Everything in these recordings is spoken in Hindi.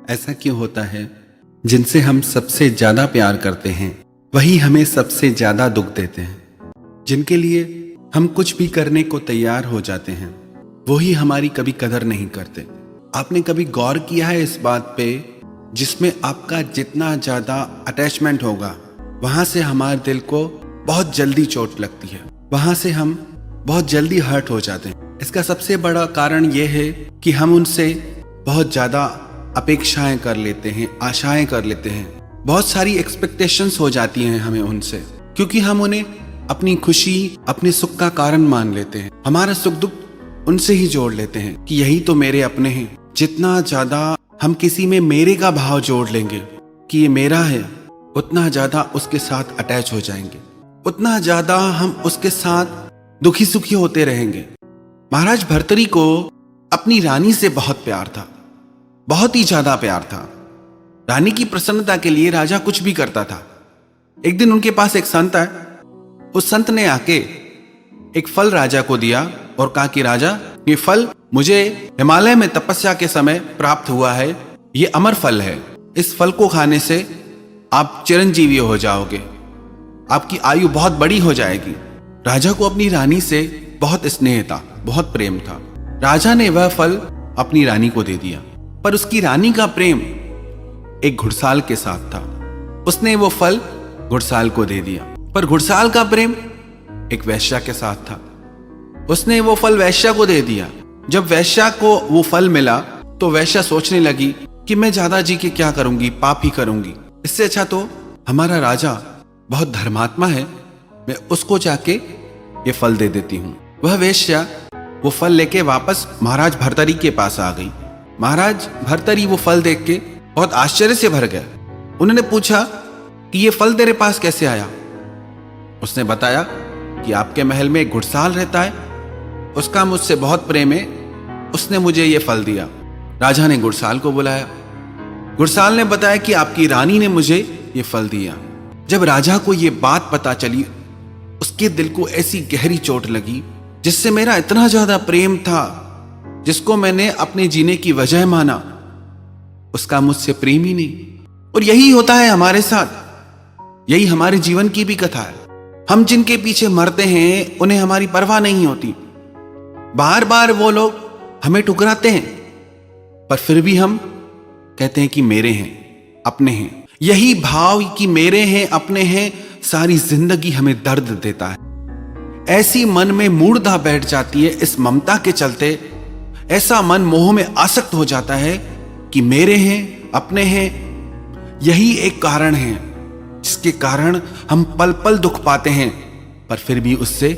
ऐसा क्यों होता है? जिनसे हम सबसे ज्यादा प्यार करते हैं वही हमें सबसे ज्यादा दुख देते हैं। जिनके लिए हम कुछ भी करने को तैयार हो जाते हैं वही हमारी कभी कदर नहीं करते। आपने कभी गौर किया है इस बात पे, जिसमें आपका जितना ज्यादा अटैचमेंट होगा वहां से हमारे दिल को बहुत जल्दी चोट लगती है, वहां से हम बहुत जल्दी हर्ट हो जाते हैं। इसका सबसे बड़ा कारण यह है कि हम उनसे बहुत ज्यादा अपेक्षाएं कर लेते हैं, आशाएं कर लेते हैं, बहुत सारी एक्सपेक्टेशंस हो जाती हैं हमें उनसे, क्योंकि हम उन्हें अपनी खुशी, अपने सुख का कारण मान लेते हैं। हमारा सुख दुख उनसे ही जोड़ लेते हैं कि यही तो मेरे अपने हैं। जितना ज्यादा हम किसी में मेरे का भाव जोड़ लेंगे कि ये मेरा है, उतना ज्यादा उसके साथ अटैच हो जाएंगे, उतना ज्यादा हम उसके साथ दुखी सुखी होते रहेंगे। महाराज भर्तरी को अपनी रानी से बहुत प्यार था, बहुत ही ज्यादा प्यार था। रानी की प्रसन्नता के लिए राजा कुछ भी करता था। एक दिन उनके पास एक संत आया। उस संत ने आके एक फल राजा को दिया और कहा कि राजा, ये फल मुझे हिमालय में तपस्या के समय प्राप्त हुआ है, ये अमर फल है। इस फल को खाने से आप चिरंजीवी हो जाओगे, आपकी आयु बहुत बड़ी हो जाएगी। राजा को अपनी रानी से बहुत स्नेह था, बहुत प्रेम था। राजा ने वह फल अपनी रानी को दे दिया, पर उसकी रानी का प्रेम एक घुड़साल के साथ था। उसने वो फल घुड़साल को दे दिया, पर घुड़साल का प्रेम एक वैश्या के साथ था। उसने वो फल वैश्या को दे दिया। जब वैश्या को वो फल मिला तो वैश्या सोचने लगी कि मैं ज्यादा जी के क्या करूंगी, पाप ही करूंगी। इससे अच्छा तो हमारा राजा बहुत धर्मात्मा है, मैं उसको जाके ये फल दे देती हूँ। वह वेश्या वो फल लेके वापस महाराज भर्तरी के पास आ गई। महाराज भर्तरी वो फल देख के बहुत आश्चर्य से भर गए। उन्होंने पूछा कि ये फल तेरे पास कैसे आया? उसने बताया कि आपके महल में एक घुड़साल रहता है, उसका मुझसे बहुत प्रेम है, उसने मुझे ये फल दिया। राजा ने घुड़साल को बुलाया। घुड़साल ने बताया कि आपकी रानी ने मुझे ये फल दिया। जब राजा को ये बात पता चली, उसके दिल को ऐसी गहरी चोट लगी, जिससे मेरा इतना ज्यादा प्रेम था, जिसको मैंने अपने जीने की वजह माना, उसका मुझसे प्रेम ही नहीं। और यही होता है हमारे साथ, यही हमारे जीवन की भी कथा है। हम जिनके पीछे मरते हैं उन्हें हमारी परवाह नहीं होती। बार बार वो लोग हमें ठुकराते हैं, पर फिर भी हम कहते हैं कि मेरे हैं, अपने हैं। यही भाव कि मेरे हैं, अपने हैं, सारी जिंदगी हमें दर्द देता है। ऐसी मन में मूढ़ता बैठ जाती है इस ममता के चलते। ऐसा मन मोह में आसक्त हो जाता है कि मेरे हैं, अपने हैं। यही एक कारण है जिसके कारण हम पल पल दुख पाते हैं, पर फिर भी उससे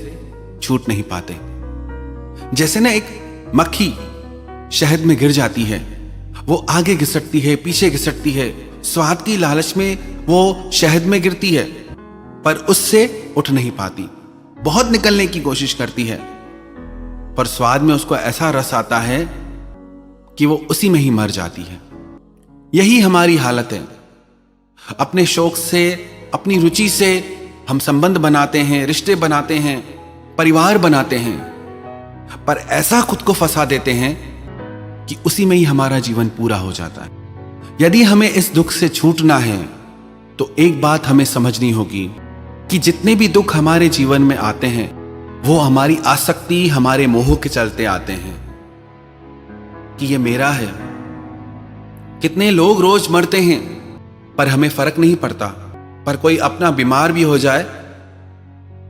छूट नहीं पाते। जैसे ना एक मक्खी शहद में गिर जाती है, वो आगे घिसटती है, पीछे घिसटती है, स्वाद की लालच में वो शहद में गिरती है, पर उससे उठ नहीं पाती। बहुत निकलने की कोशिश करती है, पर स्वाद में उसको ऐसा रस आता है कि वो उसी में ही मर जाती है। यही हमारी हालत है। अपने शौक से, अपनी रुचि से हम संबंध बनाते हैं, रिश्ते बनाते हैं, परिवार बनाते हैं, पर ऐसा खुद को फंसा देते हैं कि उसी में ही हमारा जीवन पूरा हो जाता है। यदि हमें इस दुख से छूटना है तो एक बात हमें समझनी होगी कि जितने भी दुख हमारे जीवन में आते हैं वो हमारी आसक्ति, हमारे मोह के चलते आते हैं कि ये मेरा है। कितने लोग रोज मरते हैं पर हमें फर्क नहीं पड़ता, पर कोई अपना बीमार भी हो जाए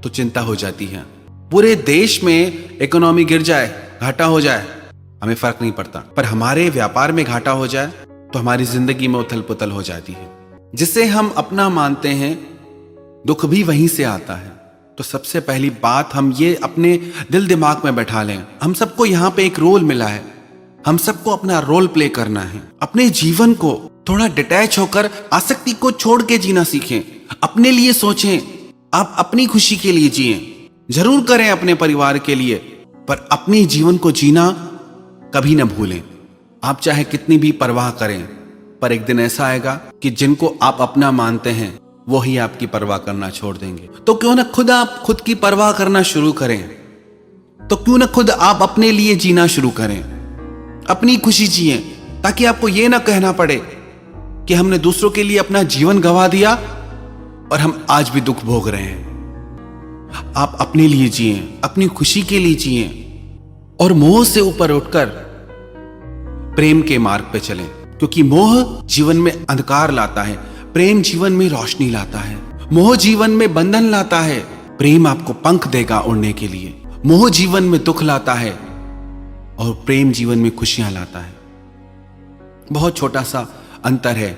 तो चिंता हो जाती है। पूरे देश में इकोनॉमी गिर जाए, घाटा हो जाए, हमें फर्क नहीं पड़ता, पर हमारे व्यापार में घाटा हो जाए तो हमारी जिंदगी में उथल पुथल हो जाती है। जिसे हम अपना मानते हैं दुख भी वहीं से आता है। तो सबसे पहली बात हम ये अपने दिल दिमाग में बैठा लें, हम सबको यहाँ पे एक रोल मिला है, हम सबको अपना रोल प्ले करना है। अपने जीवन को थोड़ा डिटैच होकर आसक्ति को छोड़ के जीना सीखें, अपने लिए सोचें, आप अपनी खुशी के लिए जिएं, जरूर करें अपने परिवार के लिए, पर अपने जीवन को जीना कभी न भूलें। आप चाहे कितनी भी परवाह करें, पर एक दिन ऐसा आएगा कि जिनको आप अपना मानते हैं वो ही आपकी परवाह करना छोड़ देंगे। तो क्यों ना खुद आप खुद की परवाह करना शुरू करें, तो क्यों ना खुद आप अपने लिए जीना शुरू करें, अपनी खुशी जिए, ताकि आपको यह ना कहना पड़े कि हमने दूसरों के लिए अपना जीवन गंवा दिया और हम आज भी दुख भोग रहे हैं। आप अपने लिए जिए, अपनी खुशी के लिए जिए और मोह से ऊपर उठकर प्रेम के मार्ग पे चलें, क्योंकि मोह जीवन में अंधकार लाता है, प्रेम जीवन में रोशनी लाता है। मोह जीवन में बंधन लाता है, प्रेम आपको पंख देगा उड़ने के लिए। मोह जीवन में दुख लाता है और प्रेम जीवन में खुशियां लाता है। बहुत छोटा सा अंतर है।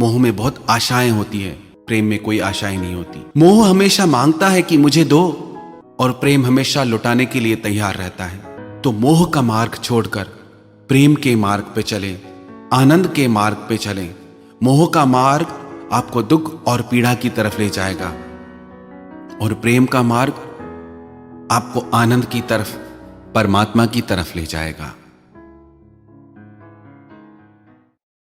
मोह में बहुत आशाएं होती है, प्रेम में कोई आशाएं नहीं होती। मोह हमेशा मांगता है कि मुझे दो और प्रेम हमेशा लुटाने के लिए तैयार रहता है। तो मोह का मार्ग छोड़कर प्रेम के मार्ग पे चलें, आनंद के मार्ग पे चलें। मोह का मार्ग आपको दुख और पीड़ा की तरफ ले जाएगा और प्रेम का मार्ग आपको आनंद की तरफ, परमात्मा की तरफ ले जाएगा।